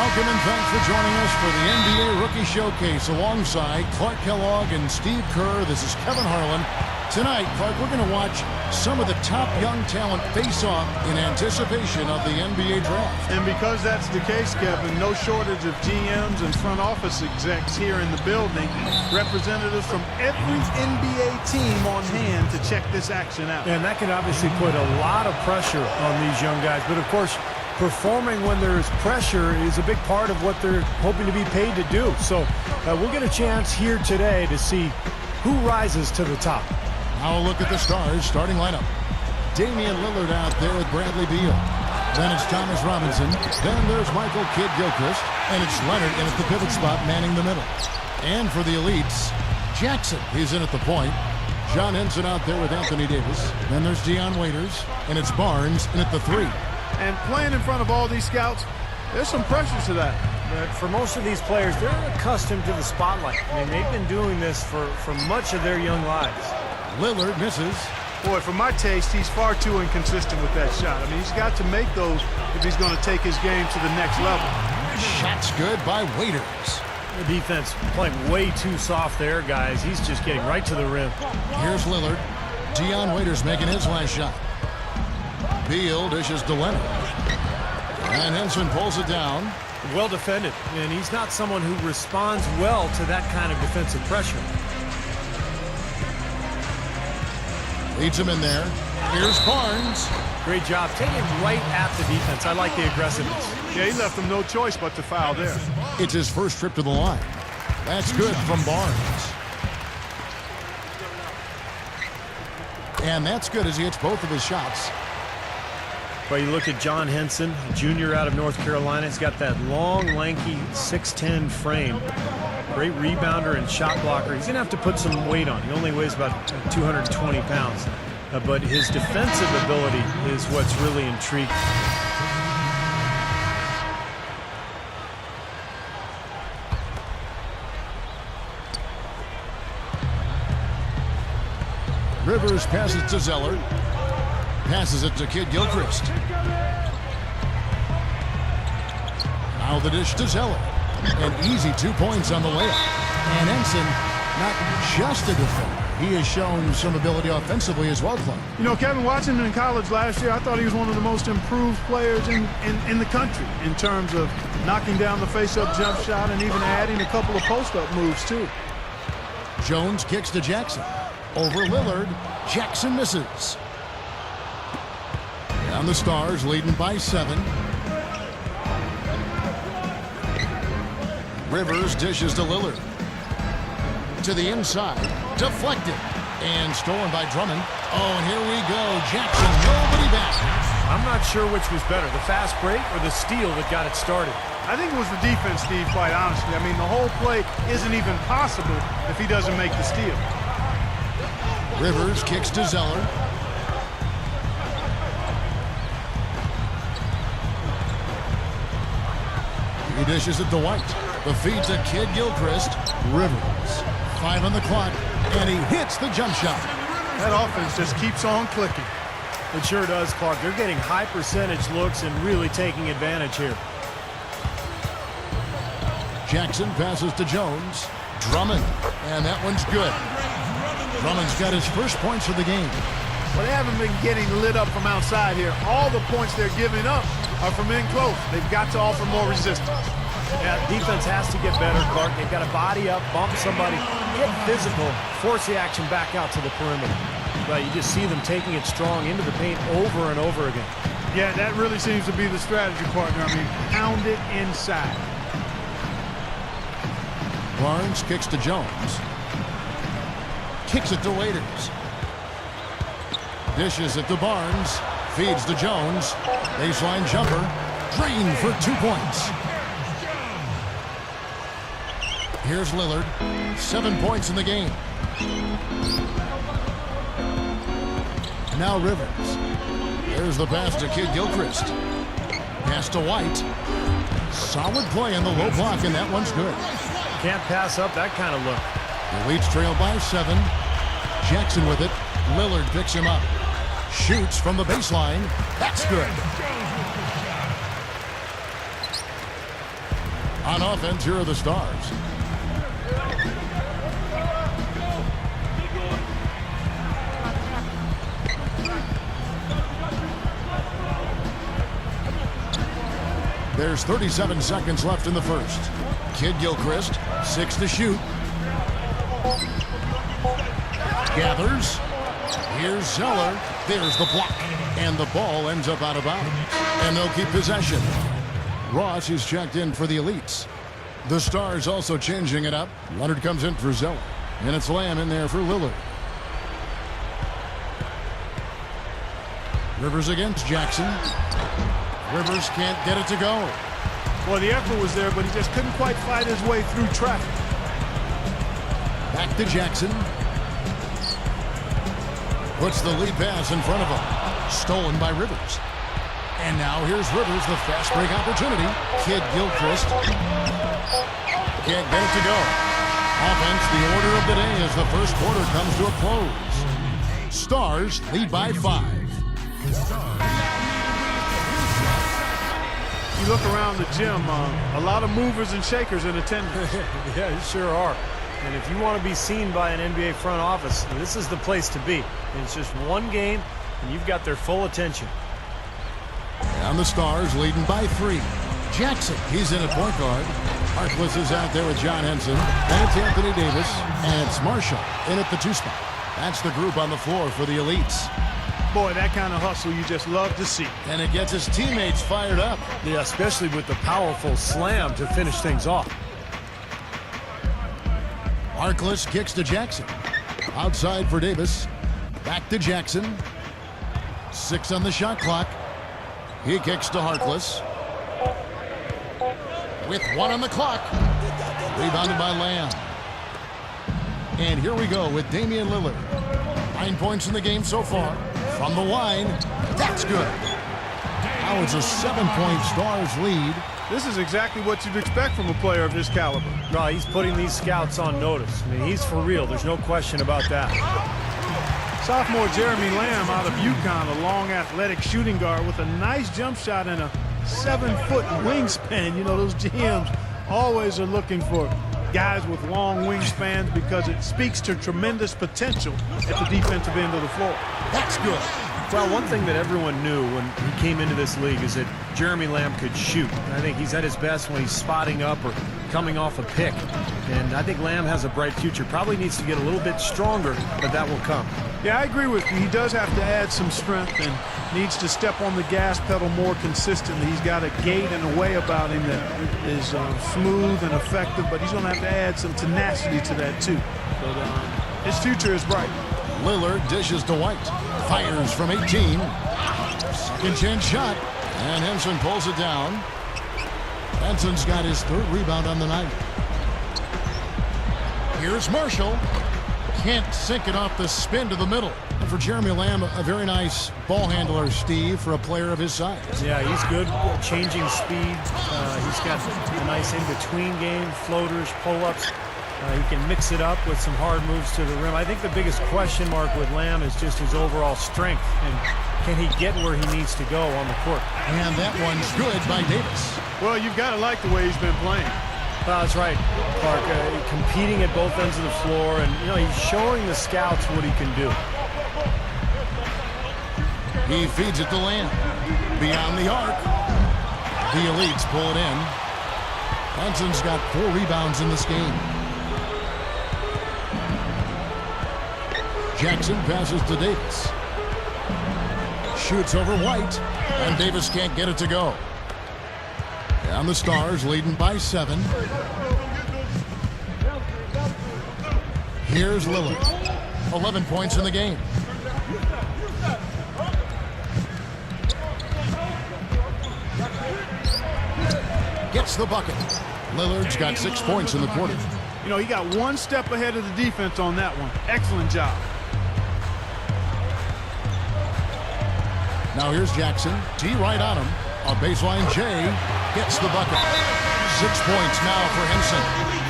Welcome and thanks for joining us for the NBA Rookie Showcase alongside Clark Kellogg and Steve Kerr. This is Kevin Harlan. Tonight, Clark, we're going to watch some of the top young talent face off in anticipation of the NBA draft. And because that's the case, Kevin, no shortage of GMs and front office execs here in the building. Representatives from every NBA team on hand to check this action out. And that can obviously put a lot of pressure on these young guys. But, of course, performing when there's pressure is a big part of what they're hoping to be paid to do. So we'll get a chance here today to see who rises to the top. Now a look at the Stars starting lineup. Damian Lillard out there with Bradley Beal. Then it's Thomas Robinson. Then there's Michael Kidd-Gilchrist. And it's Leonard in at the pivot spot manning the middle. And for the elites, Jackson, he's in at the point. John Henson out there with Anthony Davis. Then there's Dion Waiters. And it's Barnes in at the 3. And playing in front of all these scouts, there's some pressure to that. But for most of these players, they're accustomed to the spotlight. I mean, they've been doing this for much of their young lives. Lillard misses. Boy, for my taste, he's far too inconsistent with that shot. I mean, he's got to make those if he's going to take his game to the next level. Shot's good by Waiters. The defense playing way too soft there, guys. He's just getting right to the rim. Here's Lillard. Dion Waiters making his last shot. Beal dishes to Leonard. And Henson pulls it down. Well defended. And he's not someone who responds well to that kind of defensive pressure. Leads him in there. Here's Barnes. Great job taking right at the defense. I like the aggressiveness. Yeah, he left him no choice but to foul there. It's his first trip to the line. That's good from Barnes. And that's good as he hits both of his shots. Well, you look at John Henson, a junior out of North Carolina. He's got that long, lanky 6'10 frame. Great rebounder and shot blocker. He's going to have to put some weight on. He only weighs about 220 pounds. But his defensive ability is what's really intriguing. Rivers passes to Zeller. Passes it to Kidd-Gilchrist. Now the dish to Zeller. An easy 2 points on the layup. And Henson, not just a defender. He has shown some ability offensively as well, Clark. You know, Kevin, watching him in college last year, I thought he was one of the most improved players in the country in terms of knocking down the face-up jump shot and even adding a couple of post-up moves, too. Jones kicks to Jackson. Over Lillard. Jackson misses. And the Stars leading by 7. Rivers dishes to Lillard. To the inside. Deflected. And stolen by Drummond. Oh, and here we go. Jackson, nobody back. I'm not sure which was better, the fast break or the steal that got it started. I think it was the defense, Steve, quite honestly. I mean, the whole play isn't even possible if he doesn't make the steal. Rivers kicks to Zeller. He dishes it to White. The feed to Kidd-Gilchrist. Rivers. 5 on the clock. And he hits the jump shot. That offense just keeps on clicking. It sure does, Clark. They're getting high percentage looks and really taking advantage here. Jackson passes to Jones. Drummond. And that one's good. Drummond's got his first points of the game. Well, they haven't been getting lit up from outside here. All the points they're giving up are from in close. They've got to offer more resistance. Yeah, defense has to get better, Clark. They've got to body up, bump somebody, get physical, force the action back out to the perimeter. But you just see them taking it strong into the paint over and over again. Yeah, that really seems to be the strategy, partner. I mean, pound it inside. Barnes kicks to Jones. Kicks it to Waiters. Dishes it to Barnes. Feeds to Jones. Baseline jumper. Drained for 2 points. Here's Lillard. 7 points in the game. Now Rivers. There's the pass to Kidd-Gilchrist. Pass to White. Solid play in the low block, and that one's good. Can't pass up that kind of look. The Leafs trail by 7. Jackson with it. Lillard picks him up. Shoots from the baseline. That's good. On offense, here are the Stars. There's 37 seconds left in the first. Kid Gilchrist, 6 to shoot. Gathers. Here's Zeller. There's the block. And the ball ends up out of bounds. And they'll keep possession. Ross is checked in for the Elites. The Stars also changing it up. Leonard comes in for Zeller. And it's Lamb in there for Lillard. Rivers against Jackson. Rivers can't get it to go. Well, the effort was there, but he just couldn't quite fight his way through traffic. Back to Jackson. Puts the lead pass in front of him. Stolen by Rivers. And now here's Rivers, the fast break opportunity. Kid Gilchrist. Can't get it to go. Offense, the order of the day as the first quarter comes to a close. Stars lead by 5. You look around the gym, a lot of movers and shakers in attendance. Yeah, you sure are. And if you want to be seen by an NBA front office, this is the place to be. It's just one game, and you've got their full attention. And the Stars leading by 3. Jackson, he's in at point guard. Harkless is out there with John Henson. Then it's Anthony Davis. And it's Marshall in at the 2 spot. That's the group on the floor for the Elites. Boy, that kind of hustle you just love to see. And it gets his teammates fired up. Yeah, especially with the powerful slam to finish things off. Harkless kicks to Jackson. Outside for Davis. Back to Jackson. 6 on the shot clock. He kicks to Harkless. With 1 on the clock. Rebounded by Lamb. And here we go with Damian Lillard. 9 points in the game so far. From the line. That's good. Now it's a 7-point Stars lead. This is exactly what you'd expect from a player of his caliber. No, he's putting these scouts on notice. I mean, he's for real. There's no question about that. Sophomore Jeremy Lamb out of UConn, a long athletic shooting guard with a nice jump shot and a 7-foot wingspan. You know, those GMs always are looking for guys with long wingspans because it speaks to tremendous potential at the defensive end of the floor. That's good. Well, one thing that everyone knew when he came into this league is that Jeremy Lamb could shoot. I think he's at his best when he's spotting up or coming off a pick. And I think Lamb has a bright future. Probably needs to get a little bit stronger, but that will come. Yeah, I agree with you. He does have to add some strength and needs to step on the gas pedal more consistently. He's got a gait and a way about him that is smooth and effective, but he's going to have to add some tenacity to that too. But his future is bright. Lillard dishes to White. Fires from 18. Second chance shot. And Henson pulls it down. Henson's got his 3rd rebound on the night. Here's Marshall. Can't sink it off the spin to the middle. And for Jeremy Lamb, a very nice ball handler, Steve, for a player of his size. Yeah, he's good changing speed. He's got a nice in-between game, floaters, pull-ups. He can mix it up with some hard moves to the rim. I think the biggest question mark with Lamb is just his overall strength. And can he get where he needs to go on the court? And that one's good by Davis. Well, you've got to like the way he's been playing. That's right, Clark. Competing at both ends of the floor, and you know he's showing the scouts what he can do. He feeds it to Lamb. Beyond the arc. The Elites pull it in. Henson's got 4 rebounds in this game. Jackson passes to Davis. Shoots over White, and Davis can't get it to go. And the Stars leading by 7. Here's Lillard. 11 points in the game. Gets the bucket. Lillard's got 6 points in the quarter. You know, he got 1 step ahead of the defense on that one. Excellent job. Now here's Jackson. T right on him. A baseline J gets the bucket. 6 points now for Henson.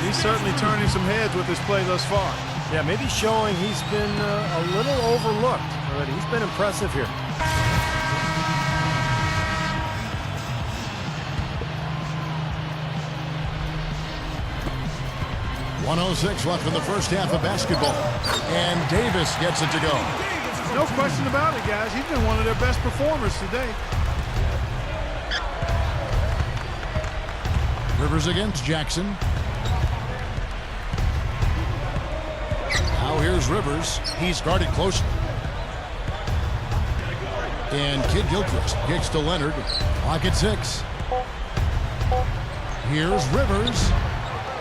He's certainly turning some heads with his play thus far. Yeah, maybe showing he's been a little overlooked, but he's been impressive here. 1:06 left in the first half of basketball. And Davis gets it to go. No question about it, guys. He's been one of their best performers today. Rivers against Jackson. Now here's Rivers. He's guarded closely. And Kid Gilchrist kicks to Leonard. Clock at 6. Here's Rivers.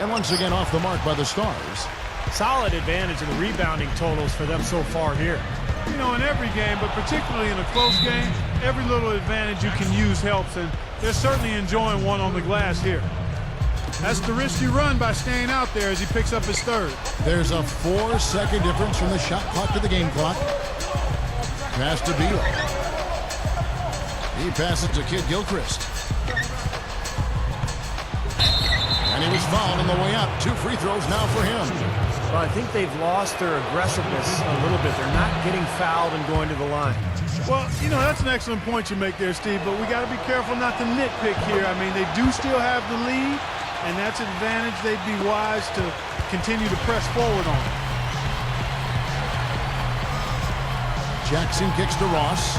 And once again off the mark by the Stars. Solid advantage in the rebounding totals for them so far here. You know, in every game, but particularly in a close game, every little advantage you can use helps, and they're certainly enjoying one on the glass here. That's the risk you run by staying out there as he picks up his third. There's a 4-second difference from the shot clock to the game clock. Pass to Beal. He passes to Kid Gilchrist. And he was fouled on the way out. 2 free throws now for him. Well, I think they've lost their aggressiveness a little bit. They're not getting fouled and going to the line. Well, you know, that's an excellent point you make there, Steve, but we got to be careful not to nitpick here. I mean, they do still have the lead, and that's an advantage they'd be wise to continue to press forward on. Jackson kicks to Ross.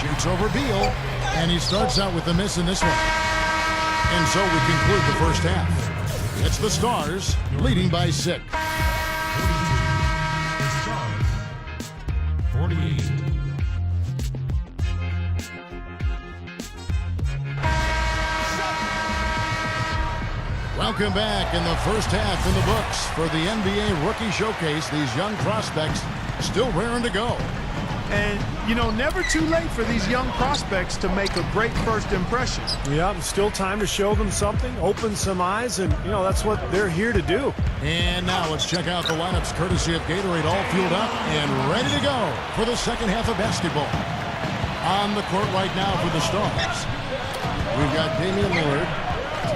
Shoots over Beal, and he starts out with a miss in this one. And so we conclude the first half. It's the Stars leading by 6. 48. Welcome back in the first half in the books for the NBA Rookie Showcase. These young prospects still raring to go. And, you know, never too late for these young prospects to make a great first impression. Yeah, still time to show them something, open some eyes, and, you know, that's what they're here to do. And now let's check out the lineups courtesy of Gatorade, all fueled up and ready to go for the second half of basketball. On the court right now for the Stars, we've got Damian Lillard.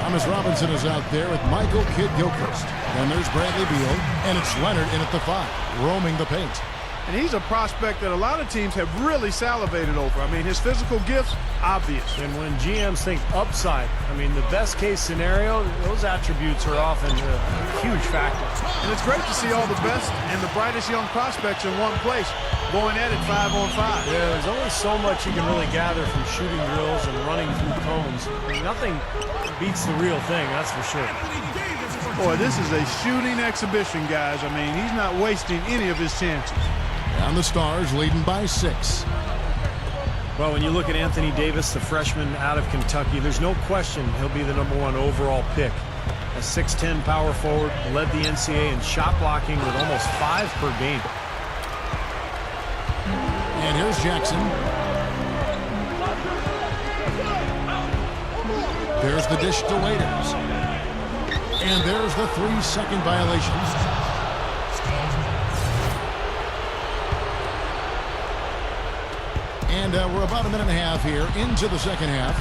Thomas Robinson is out there with Michael Kidd Gilchrist. Then there's Bradley Beal, and it's Leonard in at the 5, roaming the paint. And he's a prospect that a lot of teams have really salivated over. I mean, his physical gifts, obvious. And when GMs think upside, I mean, the best case scenario, those attributes are often a huge factor. And it's great to see all the best and the brightest young prospects in one place, going at it 5-on-5. Yeah, there's only so much you can really gather from shooting drills and running through cones. Nothing beats the real thing, that's for sure. Boy, this is a shooting exhibition, guys. I mean, he's not wasting any of his chances. And the Stars leading by 6. Well, when you look at Anthony Davis, the freshman out of Kentucky, there's no question he'll be the #1 overall pick. A 6'10" power forward, led the NCAA in shot blocking with almost 5 per game. And here's Jackson. There's the dish to Waiters. And there's the 3-second violation. And we're about a minute and a half here into the second half.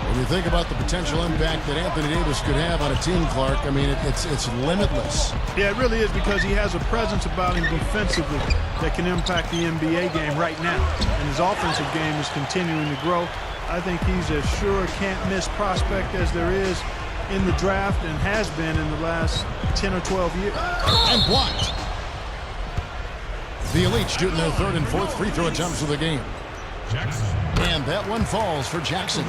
When you think about the potential impact that Anthony Davis could have on a team, Clark, I mean, it's limitless. Yeah, it really is, because he has a presence about him defensively that can impact the NBA game right now. And his offensive game is continuing to grow. I think he's as sure can't-miss prospect as there is in the draft and has been in the last 10 or 12 years. And blocked. The Elite shooting their 3rd and 4th free throw attempts of the game. Jackson. And that one falls for Jackson.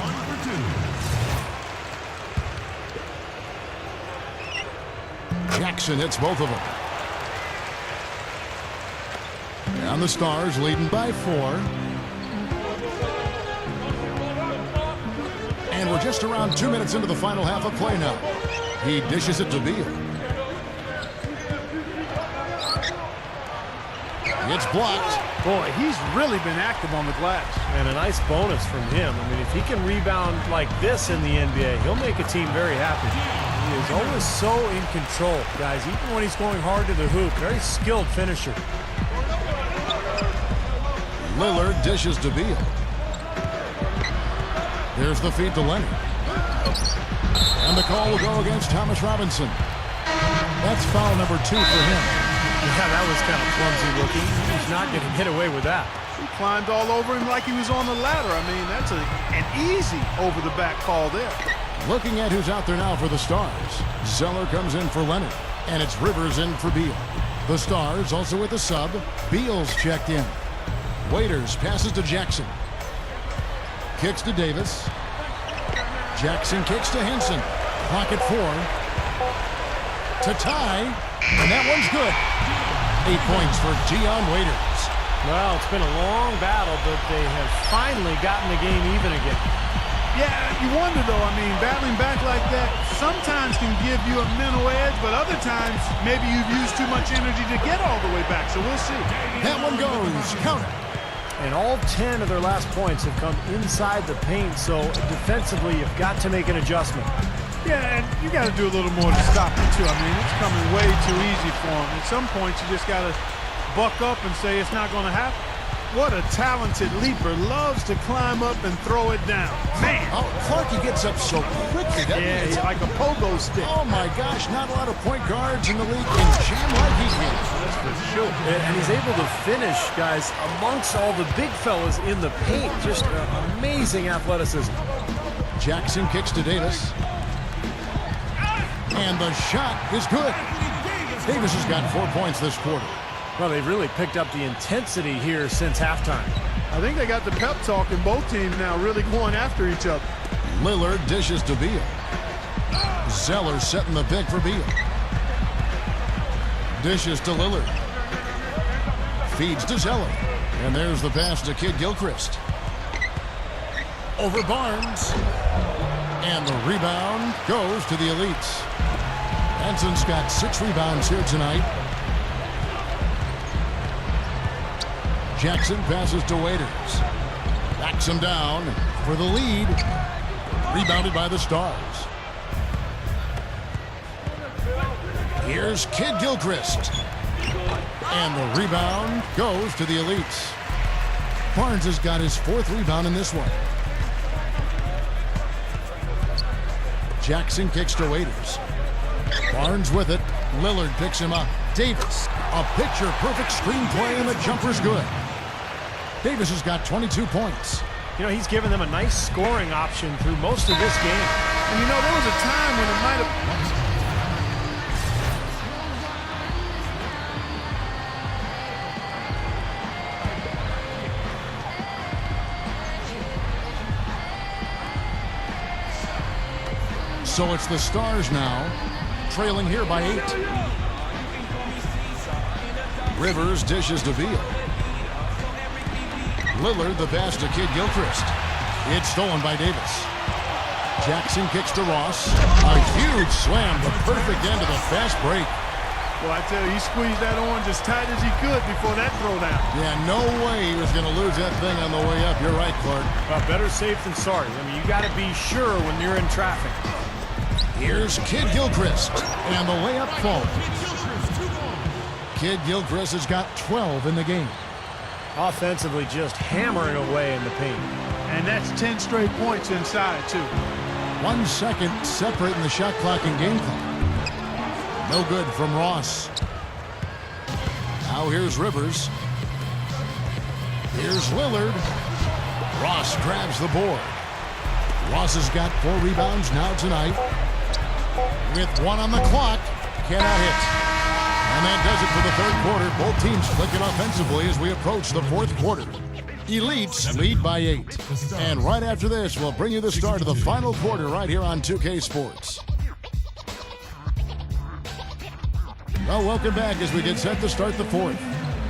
Jackson hits both of them. And the Stars leading by 4. And we're just around 2 minutes into the final half of play now. He dishes it to Beal. It's blocked. Boy, he's really been active on the glass. And a nice bonus from him. I mean, if he can rebound like this in the NBA, he'll make a team very happy. He is always so in control, guys, even when he's going hard to the hoop. Very skilled finisher. Lillard dishes to Beal. Here's the feed to Leonard. And the call will go against Thomas Robinson. That's foul number 2 for him. Yeah, that was kind of clumsy looking. He's not going to get away with that. He climbed all over him like he was on the ladder. I mean, that's an easy over-the-back call there. Looking at who's out there now for the Stars. Zeller comes in for Leonard, and it's Rivers in for Beal. The Stars also with a sub. Beal's checked in. Waiters passes to Jackson. Kicks to Davis. Jackson kicks to Henson. Clock at 4. To tie, and that one's good. 8 points for Dion Waiters. Well, it's been a long battle, but they have finally gotten the game even again. Yeah, you wonder though, I mean, battling back like that sometimes can give you a mental edge, but other times maybe you've used too much energy to get all the way back, so we'll see. That one goes. Count it. And all 10 of their last points have come inside the paint, so defensively you've got to make an adjustment. Yeah, and you got to do a little more to stop it too. I mean, it's coming way too easy for them. At some points you just got to buck up and say it's not going to happen. What a talented leaper. Loves to climb up and throw it down. Man! Oh, Clarkie gets up so quickly. Yeah, he's like a pogo stick. Oh, my gosh. Not a lot of point guards in the league can jam like he can. That's for sure. And he's able to finish, guys, amongst all the big fellas in the paint. Just amazing athleticism. Jackson kicks to Davis. And the shot is good. Davis has got 4 points this quarter. Well, they've really picked up the intensity here since halftime. I think they got the pep talk in both teams now, really going after each other. Lillard dishes to Beal. Zeller setting the pick for Beal. Dishes to Lillard. Feeds to Zeller. And there's the pass to Kid Gilchrist. Over Barnes. And the rebound goes to the Elites. Henson's got 6 rebounds here tonight. Jackson passes to Waiters. Backs him down for the lead. Rebounded by the Stars. Here's Kid Gilchrist. And the rebound goes to the Elites. Barnes has got his 4th rebound in this one. Jackson kicks to Waiters. Barnes with it. Lillard picks him up. Davis, a picture-perfect screenplay, and the jumper's good. Davis has got 22 points. You know, he's given them a nice scoring option through most of this game. And you know, there was a time when it might have... So it's the Stars now, trailing here by 8. Rivers dishes to Beal. Lillard the pass to Kid Gilchrist. It's stolen by Davis. Jackson kicks to Ross. A huge slam, the perfect end of the fast break. Well, I tell you, he squeezed that orange as tight as he could before that throwdown. Yeah, no way he was going to lose that thing on the way up. You're right, Clark. Well, better safe than sorry. I mean, you got to be sure when you're in traffic. Here's Kid Gilchrist, and the layup falls. Kid Gilchrist has got 12 in the game. Offensively, just hammering away in the paint. And that's 10 straight points inside, too. 1 second separating the shot clock and game clock. No good from Ross. Now here's Rivers. Here's Lillard. Ross grabs the board. Ross has got 4 rebounds now tonight. With 1 on the clock, cannot hit. And that does it for the 3rd quarter. Both teams clicking offensively as we approach the 4th quarter. Elites lead by 8. And right after this, we'll bring you the start of the final quarter right here on 2K Sports. Well, welcome back as we get set to start the 4th.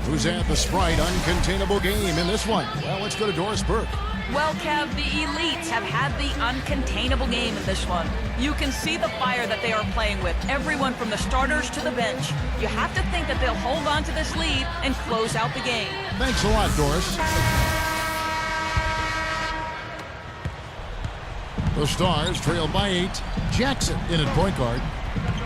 Who's at the Sprite uncontainable game in this one? Well, let's go to Doris Burke. Well, Kev, the Elites have had the uncontainable game in this one. You can see the fire that they are playing with, everyone from the starters to the bench. You have to think that they'll hold on to this lead and close out the game. Thanks a lot, Doris. The Stars trail by 8. Jackson in at point guard.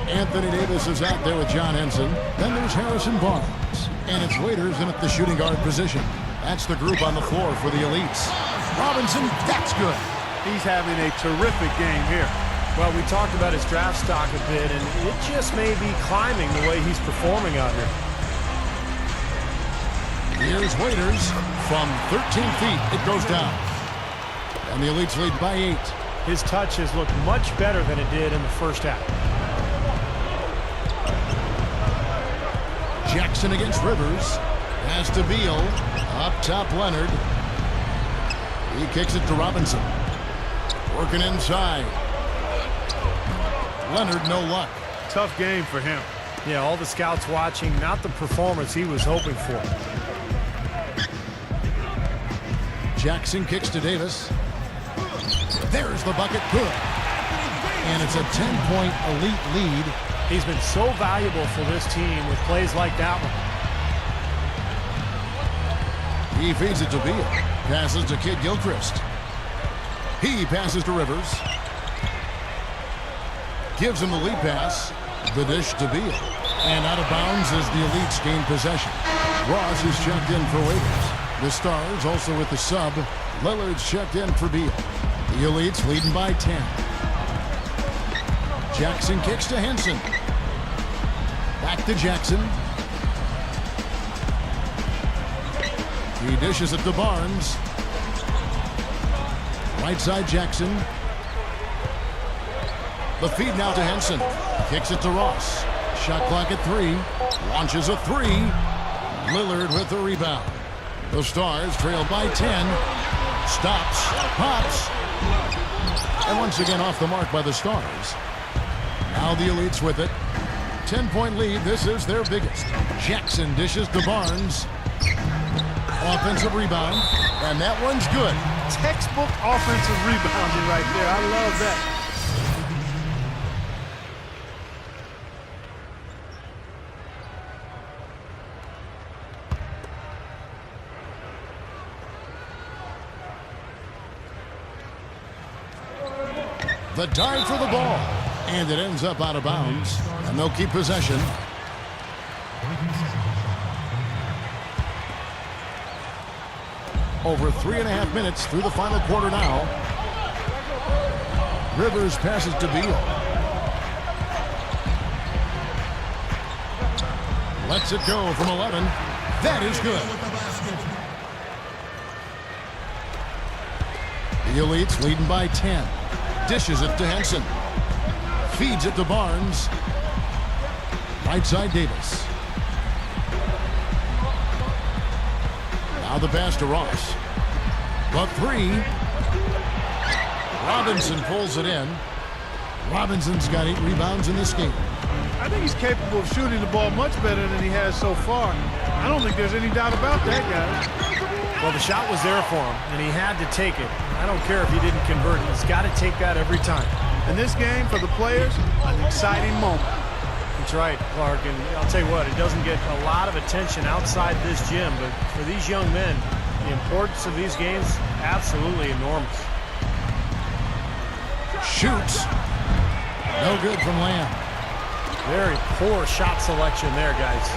Anthony Davis is out there with John Henson. Then there's Harrison Barnes. And it's Waiters in at the shooting guard position. That's the group on the floor for the Elites. Robinson, that's good. He's having a terrific game here. Well, we talked about his draft stock a bit, and it just may be climbing the way he's performing out here. Here's Waiters from 13 feet. It goes down. And the Elites lead by 8. His touch has looked much better than it did in the first half. Jackson against Rivers. Pass to Beal. Up top, Leonard. He kicks it to Robinson. Working inside. Leonard, no luck. Tough game for him. Yeah, all the scouts watching, not the performance he was hoping for. Jackson kicks to Davis. There's the bucket, good. And it's a 10-point elite lead. He's been so valuable for this team with plays like that one. He feeds it to Beal. Passes to Kid Gilchrist. He passes to Rivers. Gives him the lead pass. The dish to Beal. And out of bounds as the Elites gain possession. Ross is checked in for waivers. The Stars also with the sub. Lillard's checked in for Beal. The Elites leading by 10. Jackson kicks to Henson. Back to Jackson. He dishes it to Barnes. Right side Jackson. The feed now to Henson. Kicks it to Ross. Shot clock at 3. Launches a 3. Lillard with the rebound. The Stars trail by 10. Stops. Pops. And once again off the mark by the Stars. Now the Elites with it. 10-point lead. This is their biggest. Jackson dishes to Barnes. Offensive rebound. And that one's good. Textbook offensive rebounding right there. I love that. The dive for the ball. And it ends up out of bounds. And they'll keep possession. Over 3.5 minutes through the final quarter now. Rivers passes to Beal. Lets it go from 11. That is good. The Elites leading by 10. Dishes it to Henson. Feeds it to Barnes. Right side Davis. Now the pass to Ross. The 3. Robinson pulls it in. Robinson's got 8 rebounds in this game. I think he's capable of shooting the ball much better than he has so far. I don't think there's any doubt about that, guys. Well, the shot was there for him, and he had to take it. I don't care if he didn't convert. He's got to take that every time. In this game, for the players, an exciting moment. That's right, Clark, and I'll tell you what, it doesn't get a lot of attention outside this gym, but for these young men, the importance of these games, absolutely enormous. Shoots. No good from Lamb. Very poor shot selection there, guys.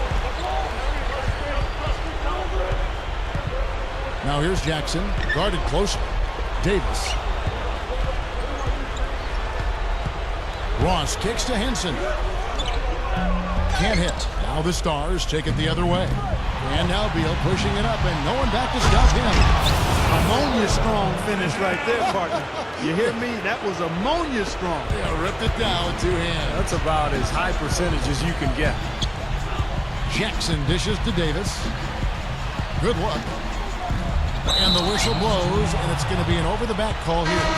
Now here's Jackson, guarded closely. Davis. Ross kicks to Henson. Can't hit. Now the Stars take it the other way. And now Beal pushing it up, and no one back to stop him. Ammonia strong finish right there, partner. You hear me? That was ammonia strong. Yeah, ripped it down with 2 hands. That's about as high percentage as you can get. Jackson dishes to Davis. Good luck. And the whistle blows, and it's going to be an over-the-back call here.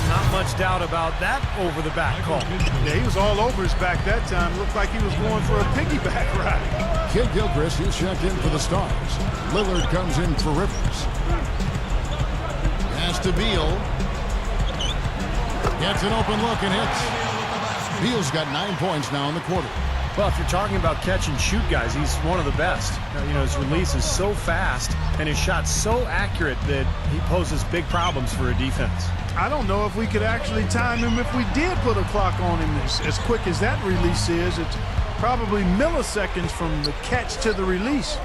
Not much doubt about that over-the-back call. Yeah, he was all over his back that time. Looked like he was going for a piggyback ride. Kid Gilchrist, he's checked in for the Stars. Lillard comes in for Rivers. Pass to Beal. Gets an open look and hits. Beal's got 9 points now in the quarter. Well, if you're talking about catch and shoot guys, he's one of the best. You know, his release is so fast and his shot's so accurate that he poses big problems for a defense. I don't know if we could actually time him if we did put a clock on him as quick as that release is. It's probably milliseconds from the catch to the release.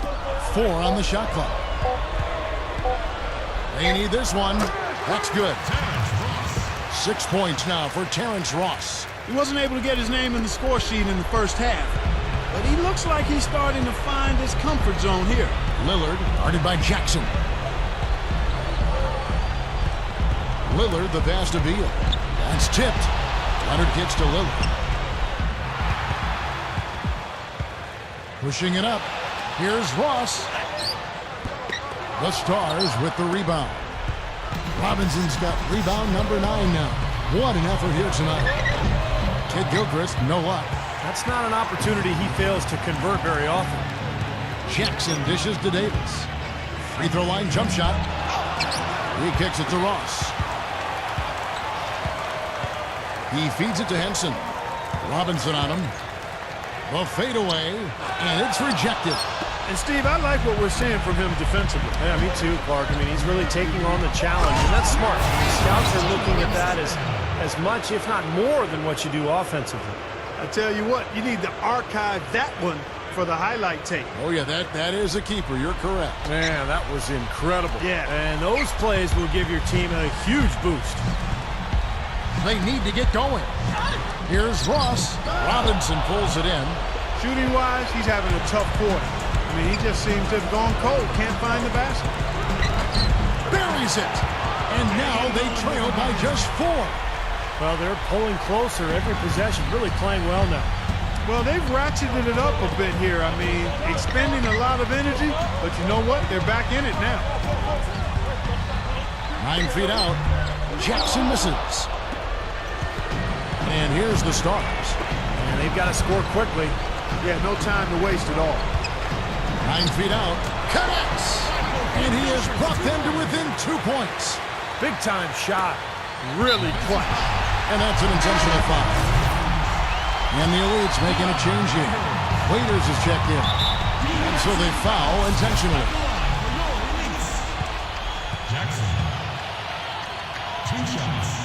4 on the shot clock. They need this one. That's good. 6 points now for Terrence Ross. He wasn't able to get his name in the score sheet in the first half, but he looks like he's starting to find his comfort zone here. Lillard, guarded by Jackson. Lillard, the pass to Beal. That's tipped. Leonard kicks to Lillard. Pushing it up. Here's Ross. The Stars with the rebound. Robinson's got rebound number 9 now. What an effort here tonight. Kid Gilchrist, no luck. That's not an opportunity he fails to convert very often. Jackson dishes to Davis. Free throw line jump shot. He kicks it to Ross. He feeds it to Henson. Robinson on him. The fadeaway, and it's rejected. And Steve, I like what we're seeing from him defensively. Yeah, me too, Clark. I mean, he's really taking on the challenge, and that's smart. The scouts are looking at that as much, if not more, than what you do offensively. I tell you what, you need to archive that one for the highlight tape. Oh, yeah, that is a keeper. You're correct. Man, that was incredible. Yeah. And those plays will give your team a huge boost. They need to get going. Here's Ross. Robinson pulls it in. Shooting-wise, he's having a tough quarter. I mean, he just seems to have gone cold. Can't find the basket. Buries it. And now they trail by just 4. Well, they're pulling closer every possession, really playing well now. Well, they've ratcheted it up a bit here. I mean, expending a lot of energy, but you know what? They're back in it now. 9 feet out. Jackson misses. And here's the Stars. And they've got to score quickly. Yeah, no time to waste at all. 9 feet out. Connects. And he has brought them to within 2 points. Big time shot. Really clutch. And that's an intentional foul. And the Elites making a change here. Waiters is checked in. And so they foul intentionally. Jackson. 2 shots.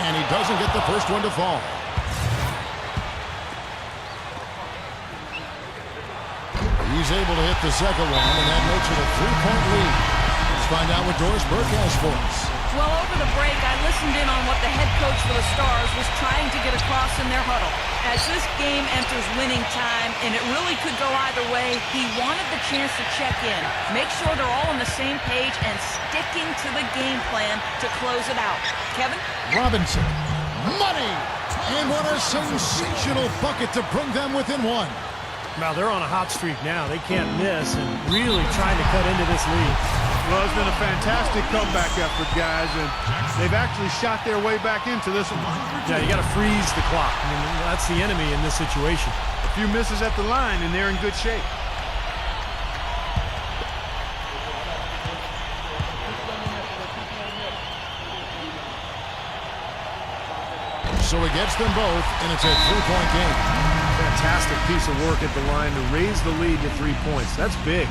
And he doesn't get the first one to fall. He's able to hit the second one, and that makes it a 3-point lead. Let's find out what Doris Burke has for us. Well, over the break, I listened in on what the head coach for the Stars was trying to get across in their huddle. As this game enters winning time, and it really could go either way, he wanted the chance to check in, make sure they're all on the same page, and sticking to the game plan to close it out. Kevin? Robinson. Money! And what a sensational bucket to bring them within 1. Now, they're on a hot streak now. They can't miss and really trying to cut into this lead. Well, it's been a fantastic comeback effort, guys, and they've actually shot their way back into this one. Yeah, you got to freeze the clock. I mean, that's the enemy in this situation. A few misses at the line, and they're in good shape. So he gets them both, and it's a 3-point game. Fantastic piece of work at the line to raise the lead to 3 points. That's big.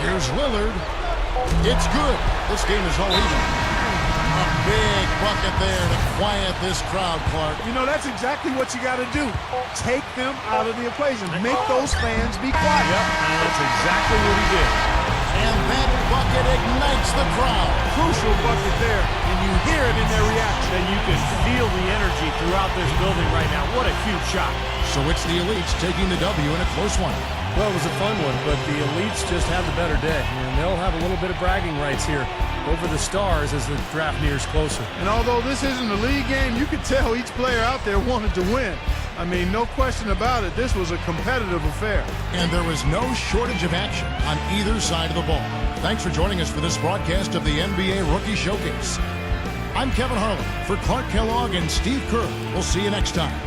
Here's Lillard. It's good. This game is all even. A big bucket there to quiet this crowd, Clark. You know, that's exactly what you got to do. Take them out of the equation. Make those fans be quiet. Yep, and that's exactly what he did. And that bucket ignites the crowd. Crucial bucket there, and you hear it in their reaction. And you can feel the energy throughout this building right now. What a huge shot. So it's the Elites taking the W in a close one. Well, it was a fun one, but the Elites just had the better day. And they'll have a little bit of bragging rights here over the Stars as the draft nears closer. And although this isn't a league game, you could tell each player out there wanted to win. I mean, no question about it, this was a competitive affair. And there was no shortage of action on either side of the ball. Thanks for joining us for this broadcast of the NBA Rookie Showcase. I'm Kevin Harlan for Clark Kellogg and Steve Kerr. We'll see you next time.